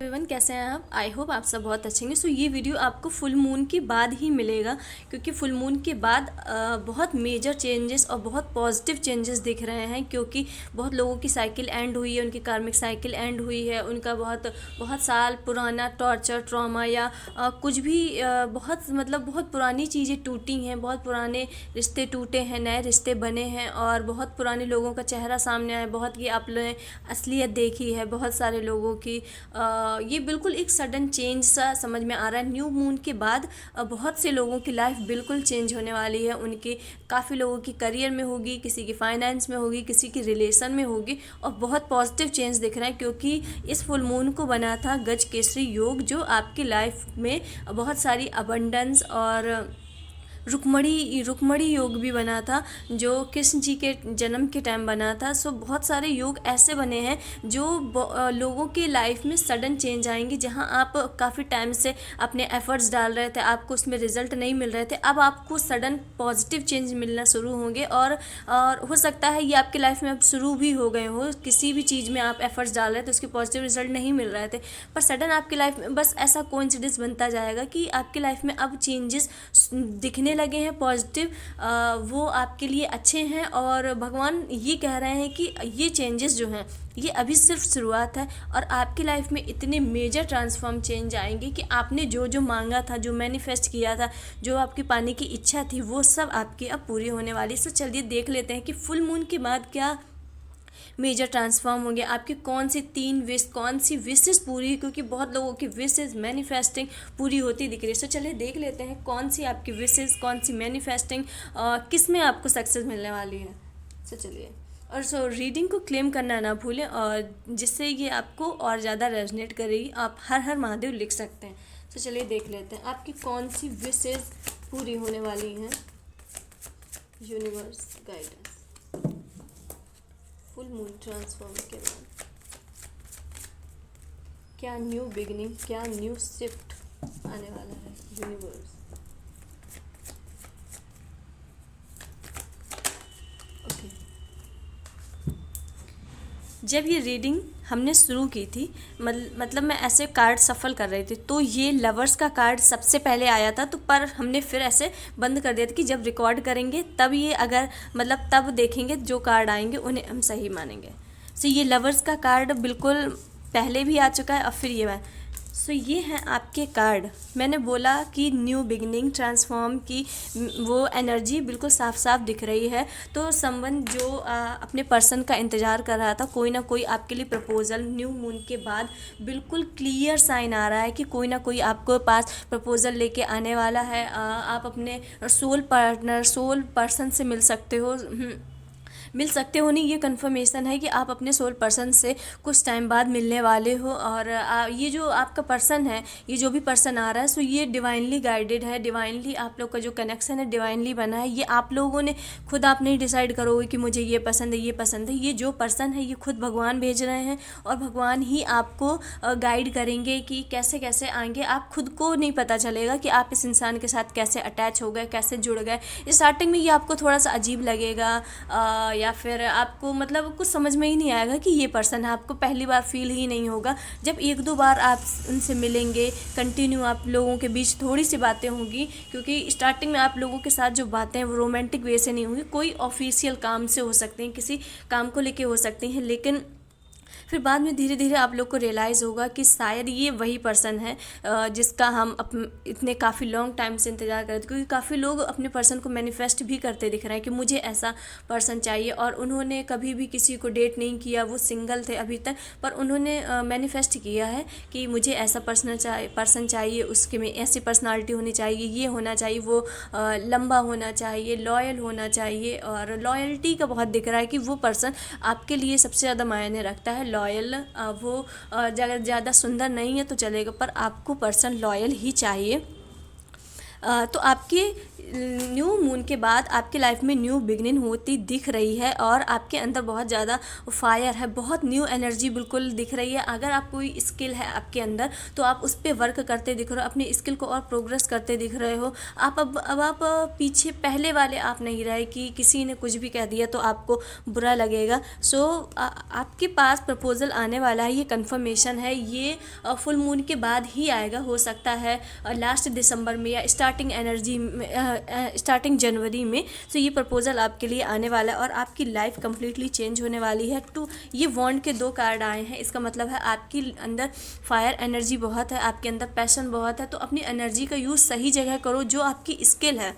Everyone, कैसे हैं आप? आई होप आप सब बहुत अच्छे होंगे। सो ये वीडियो आपको फुल मून के बाद ही मिलेगा, क्योंकि फुल मून के बाद बहुत मेजर चेंजेस और बहुत पॉजिटिव चेंजेस दिख रहे हैं। क्योंकि बहुत लोगों की साइकिल एंड हुई है, उनकी कार्मिक साइकिल एंड हुई है, उनका बहुत बहुत साल पुराना टॉर्चर, ट्रॉमा या कुछ भी बहुत पुरानी चीज़ें टूटी हैं, बहुत पुराने रिश्ते टूटे हैं, नए रिश्ते बने हैं और बहुत पुराने लोगों का चेहरा सामने आया, बहुत की आपने असलियत देखी है बहुत सारे लोगों की। ये बिल्कुल एक सडन चेंज सा समझ में आ रहा है। न्यू मून के बाद बहुत से लोगों की लाइफ बिल्कुल चेंज होने वाली है। उनके काफ़ी लोगों की करियर में होगी, किसी की फाइनेंस में होगी, किसी की रिलेशन में होगी और बहुत पॉजिटिव चेंज दिख रहा है। क्योंकि इस फुल मून को बना था गज केसरी योग, जो आपकी लाइफ में बहुत सारी अबंडेंस और रुक्मणी योग भी बना था, जो कृष्ण जी के जन्म के टाइम बना था। सो बहुत सारे योग ऐसे बने हैं जो लोगों के लाइफ में सडन चेंज आएंगे। जहां आप काफ़ी टाइम से अपने एफर्ट्स डाल रहे थे, आपको उसमें रिजल्ट नहीं मिल रहे थे, अब आपको सडन पॉजिटिव चेंज मिलना शुरू होंगे। और हो सकता है ये आपके लाइफ में अब शुरू भी हो गए हो। किसी भी चीज़ में आप एफर्ट्स डाल रहे थे, उसके पॉजिटिव रिजल्ट नहीं मिल रहे थे, पर सडन आपकी लाइफ में बस ऐसा कोइंसिडेंस बनता जाएगा कि आपकी लाइफ में अब चेंजेस दिखने लगे हैं पॉजिटिव। वो आपके लिए अच्छे हैं और भगवान ये कह रहे हैं कि ये चेंजेस जो हैं ये अभी सिर्फ शुरुआत है और आपकी लाइफ में इतने मेजर ट्रांसफॉर्म चेंज आएंगे कि आपने जो जो मांगा था, जो मैनिफेस्ट किया था, जो आपकी पाने की इच्छा थी, वो सब आपकी अब पूरी होने वाली। सो चलिए देख लेते हैं कि फुल मून के बाद क्या मेजर ट्रांसफॉर्म होंगे। आपकी कौन सी 3 विश, कौन सी विशेस पूरी हुई, क्योंकि बहुत लोगों की विशेस मैनिफेस्टिंग पूरी होती दिख रही है। सो चलिए देख लेते हैं कौन सी आपकी विशेस, कौन सी मैनिफेस्टिंग, किस में आपको सक्सेस मिलने वाली है। सो चलिए, और रीडिंग को क्लेम करना ना भूलें, और जिससे ये आपको और ज़्यादा रेजनेट करेगी। आप हर हर महादेव लिख सकते हैं। तो चलिए देख लेते हैं आपकी कौन सी विशेस पूरी होने वाली हैं। Universe guidance, full moon transform के बाद क्या न्यू बिगिनिंग, क्या न्यू शिफ्ट आने वाला है। Universe, okay. जब ये रीडिंग हमने शुरू की थी, मतलब मैं ऐसे कार्ड सफल कर रही थी, तो ये लवर्स का कार्ड सबसे पहले आया था। तो पर हमने फिर ऐसे बंद कर दिया था कि जब रिकॉर्ड करेंगे तब ये अगर तब देखेंगे जो कार्ड आएंगे उन्हें हम सही मानेंगे। सो ये लवर्स का कार्ड बिल्कुल पहले भी आ चुका है और फिर ये है। सो ये हैं आपके कार्ड। मैंने बोला कि न्यू बिगनिंग, ट्रांसफॉर्म की वो एनर्जी बिल्कुल साफ साफ दिख रही है। तो संबंध जो अपने पर्सन का इंतज़ार कर रहा था, कोई ना कोई आपके लिए प्रपोजल न्यू मून के बाद बिल्कुल क्लियर साइन आ रहा है कि कोई ना कोई आपको पास प्रपोजल लेके आने वाला है। आप अपने सोल पार्टनर, सोल पर्सन से मिल सकते हो नहीं, ये कन्फर्मेशन है कि आप अपने सोल पर्सन से कुछ टाइम बाद मिलने वाले हो। और ये जो आपका पर्सन है, ये जो भी पर्सन आ रहा है, सो ये डिवाइनली गाइडेड है। डिवाइनली आप लोग का जो कनेक्शन है डिवाइनली बना है। ये आप लोगों ने खुद, आप नहीं डिसाइड करोगे कि मुझे ये पसंद है, ये पसंद है। ये जो पर्सन है ये खुद भगवान भेज रहे हैं और भगवान ही आपको गाइड करेंगे कि कैसे कैसे आएंगे। आप खुद को नहीं पता चलेगा कि आप इस इंसान के साथ कैसे अटैच हो गए, कैसे जुड़ गए। स्टार्टिंग में ये आपको थोड़ा सा अजीब लगेगा, या फिर आपको कुछ समझ में ही नहीं आएगा कि ये पर्सन है। आपको पहली बार फील ही नहीं होगा। जब 1-2 बार आप उनसे मिलेंगे, कंटिन्यू आप लोगों के बीच थोड़ी सी बातें होंगी, क्योंकि स्टार्टिंग में आप लोगों के साथ जो बातें हैं वो रोमांटिक वे से नहीं होंगी, कोई ऑफिशियल काम से हो सकती हैं, किसी काम को लेके हो सकती हैं। लेकिन फिर बाद में धीरे धीरे आप लोग को रियलाइज़ होगा कि शायद ये वही पर्सन है जिसका हम इतने काफ़ी लॉन्ग टाइम से इंतज़ार कर रहे थे। क्योंकि काफ़ी लोग अपने पर्सन को मैनिफेस्ट भी करते दिख रहे हैं कि मुझे ऐसा पर्सन चाहिए, और उन्होंने कभी भी किसी को डेट नहीं किया, वो सिंगल थे अभी तक, पर उन्होंने मैनिफेस्ट किया है कि मुझे ऐसा पर्सन चाहिए, उसके में ऐसी पर्सनालिटी होनी चाहिए, ये होना चाहिए, वो लंबा होना चाहिए, लॉयल होना चाहिए। और लॉयल्टी का बहुत दिख रहा है कि वो पर्सन आपके लिए सबसे ज़्यादा मायने रखता है। लॉयल, वो ज़्यादा सुंदर नहीं है तो चलेगा, पर आपको पर्सन लॉयल ही चाहिए। तो आपके न्यू मून के बाद आपके लाइफ में न्यू बिगनिंग होती दिख रही है और आपके अंदर बहुत ज़्यादा फायर है, बहुत न्यू एनर्जी बिल्कुल दिख रही है। अगर आप कोई स्किल है आपके अंदर तो आप उस पर वर्क करते दिख रहे हो, अपनी स्किल को और प्रोग्रेस करते दिख रहे हो। आप अब आप पीछे पहले वाले आप नहीं रहे कि किसी ने कुछ भी कह दिया तो आपको बुरा लगेगा। सो आपके पास प्रपोज़ल आने वाला है, ये कन्फर्मेशन है। ये फुल मून के बाद ही आएगा, हो सकता है लास्ट दिसंबर में या स्टार्टिंग जनवरी में। तो ये प्रपोज़ल आपके लिए आने वाला है और आपकी लाइफ कम्प्लीटली चेंज होने वाली है। ये वॉन्ड के 2 कार्ड आए हैं, इसका मतलब है आपके अंदर फायर एनर्जी बहुत है, आपके अंदर पैशन बहुत है। तो अपनी एनर्जी का यूज़ सही जगह करो। जो आपकी स्किल है,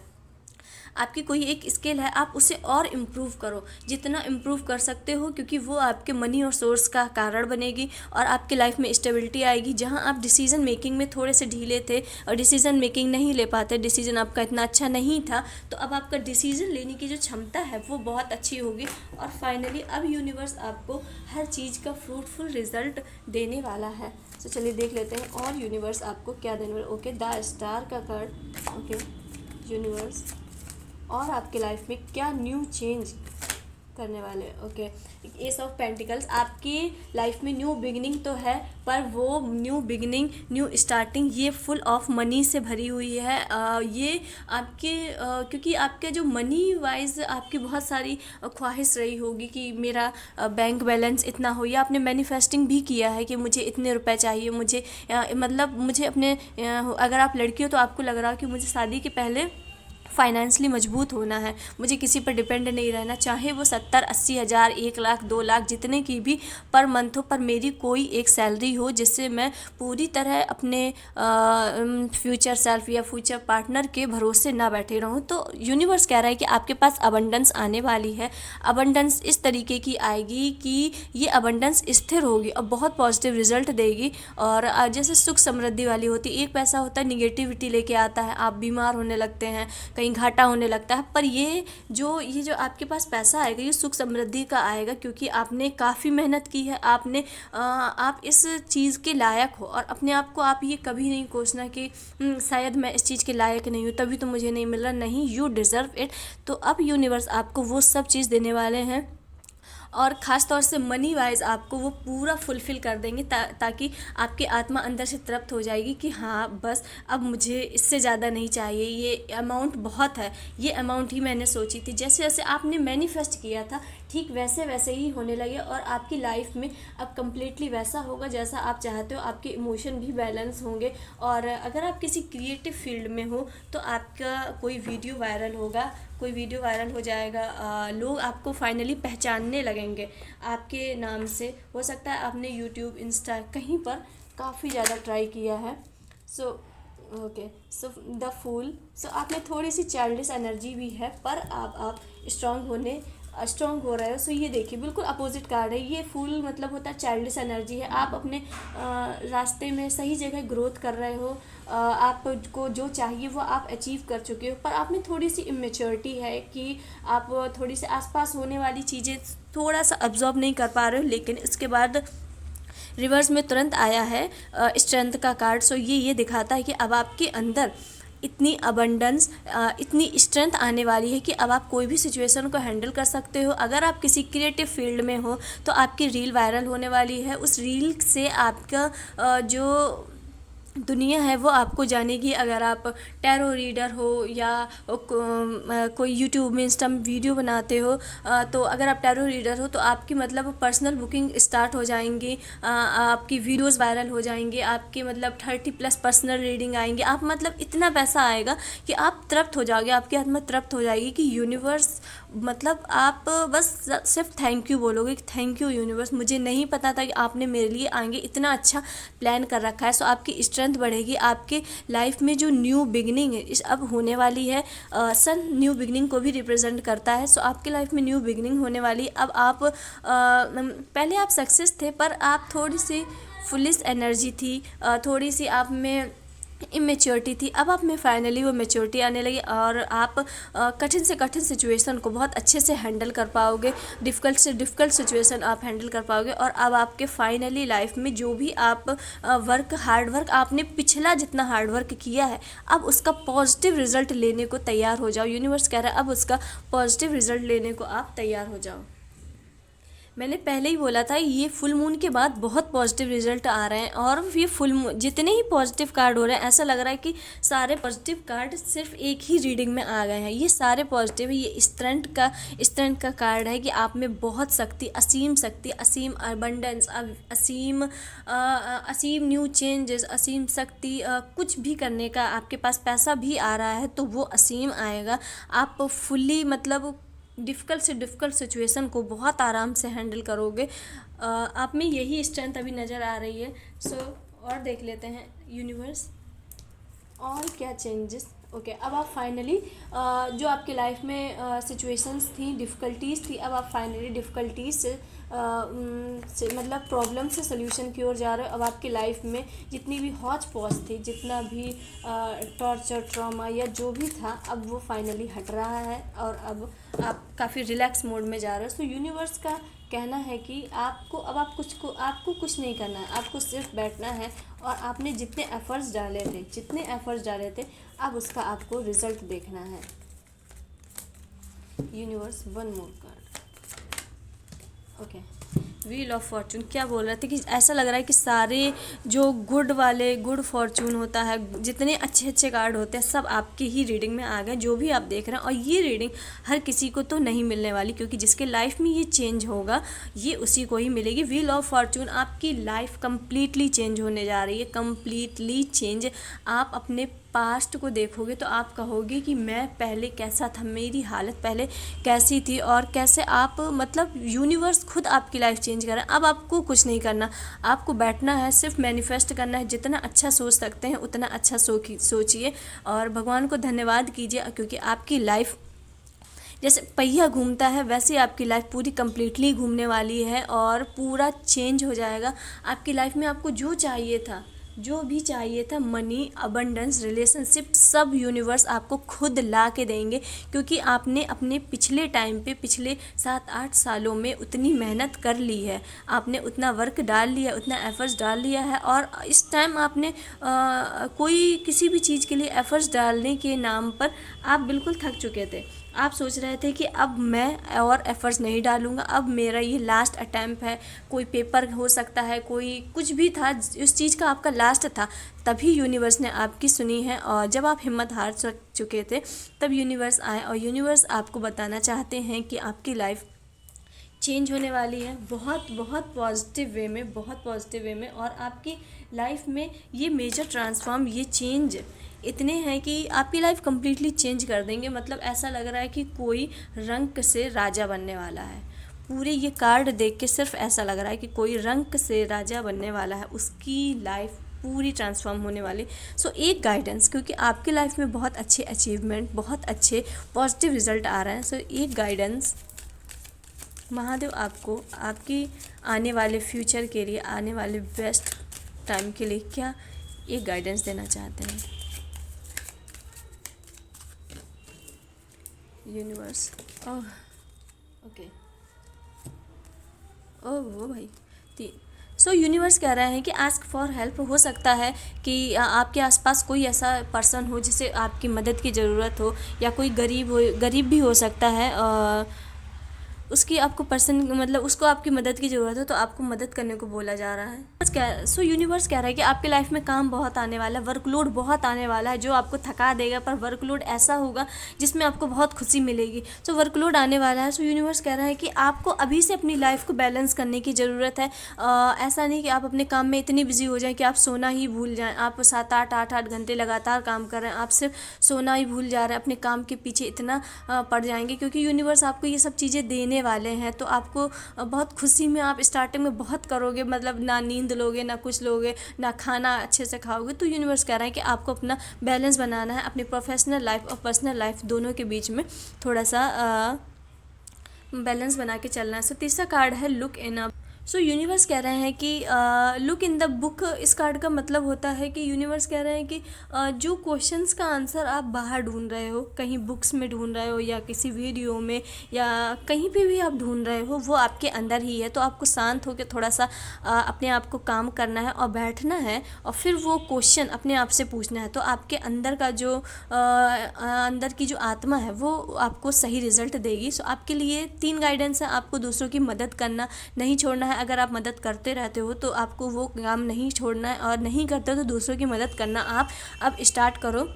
आपकी कोई एक स्किल है, आप उसे और इम्प्रूव करो जितना इम्प्रूव कर सकते हो, क्योंकि वो आपके मनी और सोर्स का कारण बनेगी और आपके लाइफ में स्टेबिलिटी आएगी। जहां आप डिसीजन मेकिंग में थोड़े से ढीले थे और डिसीजन मेकिंग नहीं ले पाते, डिसीजन आपका इतना अच्छा नहीं था, तो अब आपका डिसीजन लेने की जो क्षमता है वो बहुत अच्छी होगी। और फाइनली अब यूनिवर्स आपको हर चीज़ का फ्रूटफुल रिजल्ट देने वाला है। तो चलिए देख लेते हैं और यूनिवर्स आपको क्या देने वाला। ओके, द स्टार का कार्ड। ओके यूनिवर्स, और आपके लाइफ में क्या न्यू चेंज करने वाले। ओके, एस ऑफ पेंटिकल्स, आपकी लाइफ में न्यू बिगिनिंग तो है, पर वो न्यू बिगिनिंग, न्यू स्टार्टिंग ये फुल ऑफ मनी से भरी हुई है। ये आपके क्योंकि आपके जो मनी वाइज आपकी बहुत सारी ख्वाहिश रही होगी कि मेरा बैंक बैलेंस इतना हो, या आपने मैनिफेस्टिंग भी किया है कि मुझे इतने रुपए चाहिए, मुझे मतलब मुझे अपने अगर आप लड़की हो तो आपको लग रहा हो कि मुझे शादी के पहले फाइनेंशली मजबूत होना है, मुझे किसी पर डिपेंड नहीं रहना, चाहे वो 70-80 हज़ार, 1 लाख, 2 लाख जितने की भी पर मंथ हो, पर मेरी कोई एक सैलरी हो जिससे मैं पूरी तरह अपने फ्यूचर सेल्फ या फ्यूचर पार्टनर के भरोसे ना बैठे रहूं। तो यूनिवर्स कह रहा है कि आपके पास अबंडेंस आने वाली है। अबंडेंस इस तरीके की आएगी कि ये अबंडेंस स्थिर होगी और बहुत पॉजिटिव रिजल्ट देगी। और जैसे सुख समृद्धि वाली होती है, एक पैसा होता है निगेटिविटी लेके आता है, आप बीमार होने लगते हैं, कहीं घाटा होने लगता है। पर ये जो आपके पास पैसा आएगा ये सुख समृद्धि का आएगा, क्योंकि आपने काफ़ी मेहनत की है, आप इस चीज़ के लायक हो। और अपने आप को आप ये कभी नहीं कोसना कि शायद मैं इस चीज़ के लायक नहीं हूँ तभी तो मुझे नहीं मिल रहा। नहीं, यू डिज़र्व इट। तो अब यूनिवर्स आपको वो सब चीज़ देने वाले हैं और ख़ास तौर से मनी वाइज आपको वो पूरा फुलफ़िल कर देंगे, ताकि आपकी आत्मा अंदर से तृप्त हो जाएगी कि हाँ बस अब मुझे इससे ज़्यादा नहीं चाहिए, ये अमाउंट बहुत है, ये अमाउंट ही मैंने सोची थी। जैसे जैसे आपने मैनिफेस्ट किया था ठीक वैसे वैसे ही होने लगे और आपकी लाइफ में अब कम्प्लीटली वैसा होगा जैसा आप चाहते हो। आपके इमोशन भी बैलेंस होंगे। और अगर आप किसी क्रिएटिव फील्ड में हो तो आपका कोई वीडियो वायरल होगा, कोई वीडियो वायरल हो जाएगा, लोग आपको फाइनली पहचानने लगेंगे आपके नाम से। हो सकता है आपने यूट्यूब, इंस्टा कहीं पर काफ़ी ज़्यादा ट्राई किया है। So okay, so the fool, सो आप में थोड़ी सी चाइल्डिश एनर्जी भी है, पर आप स्ट्रॉन्ग हो रहे हो। सो ये देखिए बिल्कुल अपोजिट कार्ड है। ये फूल मतलब होता है चाइल्डिश एनर्जी है। आप अपने रास्ते में सही जगह ग्रोथ कर रहे हो, आपको जो चाहिए वो आप अचीव कर चुके हो, पर आप में थोड़ी सी इमेच्योरिटी है कि आप थोड़ी सी आसपास होने वाली चीज़ें थोड़ा सा अब्जॉर्ब नहीं कर पा रहे हो। लेकिन इसके बाद रिवर्स में तुरंत आया है स्ट्रेंथ का कार्ड। सो ये दिखाता है कि अब आपके अंदर इतनी अबंडेंस, इतनी स्ट्रेंथ आने वाली है कि अब आप कोई भी सिचुएशन को हैंडल कर सकते हो। अगर आप किसी क्रिएटिव फील्ड में हो तो आपकी रील वायरल होने वाली है। उस रील से आपका जो दुनिया है वो आपको जानेगी। अगर आप टैरो रीडर हो या कोई यूट्यूब में इंस्टा में वीडियो बनाते हो, तो अगर आप टैरो रीडर हो तो आपकी मतलब पर्सनल बुकिंग स्टार्ट हो जाएंगी, आपकी वीडियोस वायरल हो जाएंगे, आपके मतलब 30+ पर्सनल रीडिंग आएंगे। आप मतलब इतना पैसा आएगा कि आप तृप्त हो जाओगे, आपकी आत्मा तृप्त हो जाएगी कि यूनिवर्स मतलब आप बस सिर्फ थैंक यू बोलोगे कि थैंक यू यूनिवर्स, मुझे नहीं पता था कि आपने मेरे लिए आगे इतना अच्छा प्लान कर रखा है। सो आपकी स्ट्रेंथ बढ़ेगी। आपके लाइफ में जो न्यू बिगनिंग है इस अब होने वाली है, सन न्यू बिगनिंग को भी रिप्रेजेंट करता है। सो आपके लाइफ में न्यू बिगनिंग होने वाली। अब आप पहले आप सक्सेस थे पर आप थोड़ी सी फुलिश एनर्जी थी, थोड़ी सी आप में इमेच्योरिटी थी, अब आप में फाइनली वो मेच्योरिटी आने लगी और आप कठिन से कठिन सिचुएशन को बहुत अच्छे से हैंडल कर पाओगे, डिफ़िकल्ट से डिफ़िकल्ट सिचुएशन आप हैंडल कर पाओगे। और अब आपके फाइनली लाइफ में जो भी आप हार्ड वर्क आपने पिछला जितना हार्ड वर्क किया है, अब उसका पॉजिटिव रिजल्ट लेने को तैयार हो जाओ। यूनिवर्स कह रहा है अब उसका पॉजिटिव रिजल्ट लेने को आप तैयार हो जाओ। मैंने पहले ही बोला था ये फुल मून के बाद बहुत पॉजिटिव रिजल्ट आ रहे हैं, और ये फुल मून जितने ही पॉजिटिव कार्ड हो रहे हैं ऐसा लग रहा है कि सारे पॉजिटिव कार्ड सिर्फ एक ही रीडिंग में आ गए हैं। ये सारे पॉजिटिव है। ये स्ट्रेंथ का कार्ड है कि आप में बहुत शक्ति, असीम अबंडेंस, असीम न्यू चेंजेस, असीम शक्ति, कुछ भी करने का आपके पास पैसा भी आ रहा है तो वो असीम आएगा। आप फुल्ली मतलब डिफ़िकल्ट से डिफ़िकल्ट सिचुएशन को बहुत आराम से हैंडल करोगे। आप में यही स्ट्रेंथ अभी नज़र आ रही है। सो और देख लेते हैं यूनिवर्स और क्या चेंजेस। ओके, अब आप फाइनली जो आपके लाइफ में सिचुएशंस थी, डिफ़िकल्टीज़ थी, अब आप फाइनली डिफ़िकल्टीज से मतलब प्रॉब्लम से सोल्यूशन की ओर जा रहे हो। अब आपकी लाइफ में जितनी भी हौच पौच थी, जितना भी टॉर्चर, ट्रॉमा या जो भी था, अब वो फाइनली हट रहा है और अब आप काफ़ी रिलैक्स मोड में जा रहे हो। तो यूनिवर्स का कहना है कि आपको कुछ नहीं करना है, आपको सिर्फ बैठना है और आपने जितने एफर्ट्स डाले थे अब उसका आपको रिजल्ट देखना है। Universe one more card. Okay, wheel of Fortune क्या बोल रहे थे कि ऐसा लग रहा है कि सारे जो गुड फॉर्चून होता है, जितने अच्छे अच्छे कार्ड होते हैं सब आपकी ही रीडिंग में आ गए, जो भी आप देख रहे हैं। और ये रीडिंग हर किसी को तो नहीं मिलने वाली, क्योंकि जिसके लाइफ में ये चेंज होगा ये उसी को ही मिलेगी। व्हील ऑफ फॉर्चून, आपकी लाइफ कंप्लीटली चेंज होने जा रही है, कंप्लीटली चेंज। आप अपने पास्ट को देखोगे तो आप कहोगे कि मैं पहले कैसा था, मेरी हालत पहले कैसी थी, और कैसे आप मतलब यूनिवर्स खुद आपकी लाइफ चेंज कर रहा है। अब आपको कुछ नहीं करना, आपको बैठना है, सिर्फ मैनिफेस्ट करना है। जितना अच्छा सोच सकते हैं उतना अच्छा सोचिए और भगवान को धन्यवाद कीजिए, क्योंकि आपकी लाइफ जैसे पहिया घूमता है वैसे आपकी लाइफ पूरी कंप्लीटली घूमने वाली है और पूरा चेंज हो जाएगा। आपकी लाइफ में आपको जो भी चाहिए था, मनी, अबंडेंस, रिलेशनशिप, सब यूनिवर्स आपको खुद ला के देंगे, क्योंकि आपने अपने पिछले टाइम पे पिछले 7-8 सालों में उतनी मेहनत कर ली है, आपने उतना वर्क डाल लिया, उतना एफर्ट्स डाल लिया है। और इस टाइम आपने कोई किसी भी चीज़ के लिए एफर्ट्स डालने के नाम पर आप बिल्कुल थक चुके थे। आप सोच रहे थे कि अब मैं और एफर्ट्स नहीं डालूंगा, अब मेरा ये लास्ट अटैम्प्ट है। कोई पेपर हो सकता है, कोई कुछ भी था, उस चीज़ का आपका लास्ट था, तभी यूनिवर्स ने आपकी सुनी है। और जब आप हिम्मत हार चुके थे तब यूनिवर्स आए और यूनिवर्स आपको बताना चाहते हैं कि आपकी लाइफ चेंज होने वाली है बहुत बहुत पॉजिटिव वे में। और आपकी लाइफ में ये मेजर ट्रांसफॉर्म, ये चेंज इतने हैं कि आपकी लाइफ कम्प्लीटली चेंज कर देंगे। मतलब ऐसा लग रहा है कि कोई रंक से राजा बनने वाला है। पूरे ये कार्ड देख के सिर्फ ऐसा लग रहा है कि कोई रंक से राजा बनने वाला है, उसकी लाइफ पूरी ट्रांसफॉर्म होने वाली। सो एक गाइडेंस, क्योंकि आपकी लाइफ में बहुत अच्छे अचीवमेंट, बहुत अच्छे पॉजिटिव रिजल्ट आ रहे हैं। सो एक गाइडेंस महादेव आपको आपकी आने वाले फ्यूचर के लिए, आने वाले बेस्ट टाइम के लिए क्या एक गाइडेंस देना चाहते हैं यूनिवर्स। ओह ओके, ओह वो भाई सो यूनिवर्स कह रहे हैं कि आस्क फॉर हेल्प। हो सकता है कि आपके आसपास कोई ऐसा पर्सन हो जिसे आपकी मदद की ज़रूरत हो, या कोई गरीब भी हो सकता है, उसकी आपको मतलब उसको आपकी मदद की ज़रूरत है, तो आपको मदद करने को बोला जा रहा है। सो यूनिवर्स कह रहा है कि आपकी लाइफ में काम बहुत आने वाला है, वर्कलोड बहुत आने वाला है, जो आपको थका देगा, पर वर्कलोड ऐसा होगा जिसमें आपको बहुत खुशी मिलेगी। सो वर्कलोड आने वाला है। सो यूनिवर्स कह रहा है कि आपको अभी से अपनी लाइफ को बैलेंस करने की ज़रूरत है। ऐसा नहीं कि आप अपने काम में इतनी बिजी हो जाएं कि आप सोना ही भूल जाएं। आप 7-8 घंटे लगातार काम कर रहे हैं, आप सिर्फ सोना ही भूल जा रहे हैं, अपने काम के पीछे इतना पड़ जाएंगे, क्योंकि यूनिवर्स आपको ये सब चीज़ें देने वाले हैं। तो आपको बहुत खुशी में आप स्टार्टिंग में बहुत करोगे, मतलब ना नींद लोगे, ना कुछ लोगे, ना खाना अच्छे से खाओगे। तो यूनिवर्स कह रहा है कि आपको अपना बैलेंस बनाना है, अपनी प्रोफेशनल लाइफ और पर्सनल लाइफ दोनों के बीच में थोड़ा सा बैलेंस बना के चलना है। सो तीसरा कार्ड है look in up. So universe कह रहे हैं कि लुक इन द बुक। इस कार्ड का मतलब होता है कि यूनिवर्स कह रहे हैं कि जो क्वेश्चंस का आंसर आप बाहर ढूंढ रहे हो, कहीं बुक्स में ढूंढ रहे हो या किसी वीडियो में या कहीं पे भी आप ढूंढ रहे हो, वो आपके अंदर ही है। तो आपको शांत होकर थोड़ा सा अपने आप को काम करना है और बैठना है और फिर वो क्वेश्चन अपने आप से पूछना है। तो आपके अंदर का जो अंदर की जो आत्मा है वो आपको सही रिजल्ट देगी। सो आपके लिए 3 गाइडेंस है। आपको दूसरों की मदद करना नहीं छोड़ना है। अगर आप मदद करते रहते हो तो आपको वो काम नहीं छोड़ना है, और नहीं करते हो तो दूसरों की मदद करना आप अब स्टार्ट करो।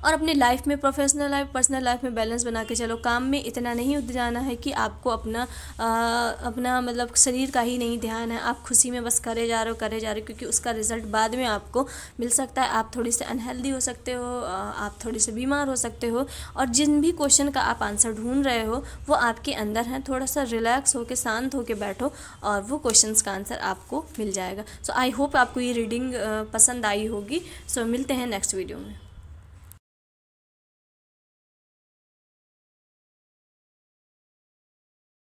और अपनी लाइफ में, प्रोफेशनल लाइफ, पर्सनल लाइफ में बैलेंस बना के चलो। काम में इतना नहीं उतर जाना है कि आपको अपना मतलब शरीर का ही नहीं ध्यान है, आप खुशी में बस करे जा रहे हो, क्योंकि उसका रिजल्ट बाद में आपको मिल सकता है। आप थोड़ी से अनहेल्दी हो सकते हो, आप थोड़ी से बीमार हो सकते हो, और जिन भी क्वेश्चन का आप आंसर ढूंढ रहे हो वो आपके अंदर है। थोड़ा सा रिलैक्स होकर, शांत होकर बैठो और वो क्वेश्चंस का आंसर आपको मिल जाएगा। सो आई होप आपको ये रीडिंग पसंद आई होगी। सो मिलते हैं नेक्स्ट वीडियो में।